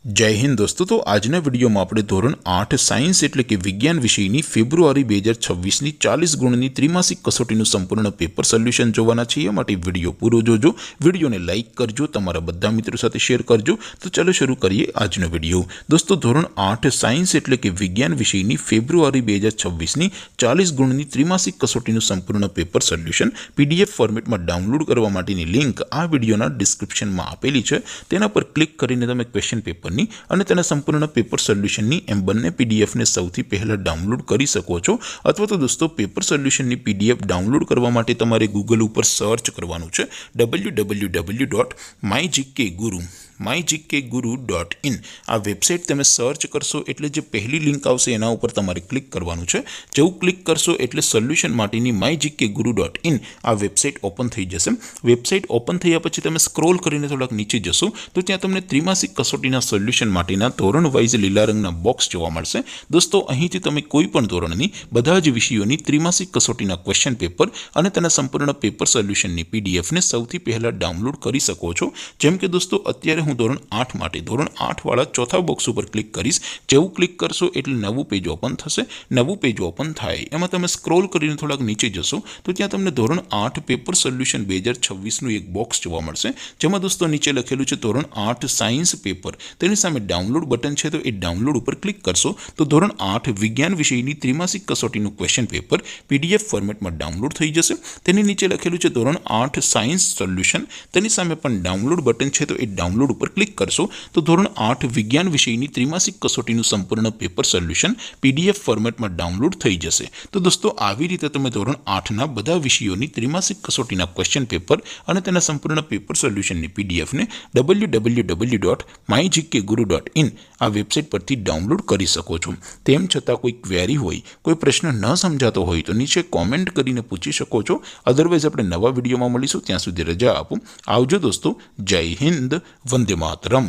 जय हिंद दोस्तों। तो आजना विडियो में આપણે ધોરણ 8 સાયન્સ એટલે કે વિજ્ઞાન વિષયની ફેબ્રુઆરી 2026 ની 40 ગુણની ત્રિમાસિક કસોટીનું સંપૂર્ણ પેપર સોલ્યુશન જોવાના છીએ। માટે વિડિયો પૂરો જોજો, વિડિયોને લાઈક કરજો, તમારા બધા મિત્રો સાથે શેર કરજો। તો ચાલો શરૂ કરીએ આજનો વિડિયો। દોસ્તો ધોરણ 8 સાયન્સ એટલે કે વિજ્ઞાન વિષયની ફેબ્રુઆરી 2026 ની 40 ગુણની ત્રિમાસિક કસોટીનું સંપૂર્ણ પેપર સોલ્યુશન પીડીએફ ફોર્મેટમાં ડાઉનલોડ કરવા માટેની લિંક આ વિડિયોના ડિસ્ક્રિપ્શનમાં આપેલી છે। તેના પર ક્લિક કરીને તમે ક્વેશ્ચન પેપર અને તેના સંપૂર્ણ પેપર સોલ્યુશનની એમ બંને પીડીએફને સૌથી પહેલા ડાઉનલોડ કરી શકો છો। અથવા તો દોસ્તો પેપર સોલ્યુશનની પીડીએફ ડાઉનલોડ કરવા માટે તમારે ગૂગલ ઉપર સર્ચ કરવાનું છે www.mygkguru.in। આ વેબસાઇટ તમે સર્ચ કરશો એટલે જે પહેલી લિંક આવશે એના ઉપર તમારે ક્લિક કરવાનું છે। જેવું ક્લિક કરશો એટલે સોલ્યુશન માટેની mygkguru.in આ વેબસાઇટ ઓપન થઈ જશે। વેબસાઇટ ઓપન થયા પછી તમે સ્ક્રોલ કરીને થોડાક નીચે જશો તો ત્યાં તમને ત્રિમાસિક કસોટીના સોલ્યુશન માટેના ધોરણ વાઇઝ લીલા રંગના બોક્સ જોવા મળશે। દોસ્તો અહીંથી તમે કોઈ પણ ધોરણની બધા જ વિષયોની ત્રિમાસિક કસોટીના ક્વેશ્ચન પેપર અને તેના સંપૂર્ણ પેપર સોલ્યુશનની પીડીએફને સૌથી પહેલા ડાઉનલોડ કરી શકો છો। જેમ કે દોસ્તો અત્યારે હું ધોરણ 8 માટે ધોરણ 8 વાળા ચોથા બોક્સ ઉપર ક્લિક કરીશ। જેવું ક્લિક કરશો એટલે નવું પેજ ઓપન થશે। નવું પેજ ઓપન થાય એમાં તમે સ્ક્રોલ કરીને થોડાક નીચે જશો તો ત્યાં તમને ધોરણ 8 પેપર સોલ્યુશન 2026 નું એક બોક્સ જોવા મળશે। જેમાં દોસ્તો નીચે લખેલું છે ધોરણ 8 સાયન્સ પેપર। તેની સામે ડાઉનલોડ બટન છે તો એ ડાઉનલોડ ઉપર ક્લિક કરશો તો ધોરણ 8 વિજ્ઞાન વિષયની ત્રિમાસિક કસોટીનું ક્વેશ્ચન પેપર પીડીએફ ફોર્મેટમાં ડાઉનલોડ થઈ જશે। તેની નીચે લખેલું છે ધોરણ 8 સાયન્સ સોલ્યુશન। તેની સામે પણ ડાઉનલોડ બટન છે તો એ ડાઉનલોડ ઉપર ક્લિક કરશો તો ધોરણ 8 વિજ્ઞાન વિષયની ત્રિમાસિક કસોટીનું સંપૂર્ણ પેપર સોલ્યુશન પીડીએફ ફોર્મેટમાં ડાઉનલોડ થઈ જશે। તો દોસ્તો આવી રીતે તમે ધોરણ 8ના બધા વિષયોની ત્રિમાસિક કસોટીના ક્વેશ્ચન પેપર અને તેના સંપૂર્ણ પેપર સોલ્યુશનની પીડીએફને www.mygkguru.in આ વેબસાઇટ પરથી ડાઉનલોડ કરી શકો છો। તેમ છતાં કોઈ ક્વેરી હોય, કોઈ પ્રશ્ન ન સમજાતો હોય તો નીચે કોમેન્ટ કરીને પૂછી શકો છો। અધરવાઇઝ આપણે નવા વિડીયોમાં મળીશું, ત્યાં સુધી રજા આપો। આવજો દોસ્તો। જય હિન્દ, વંદે માતરમ।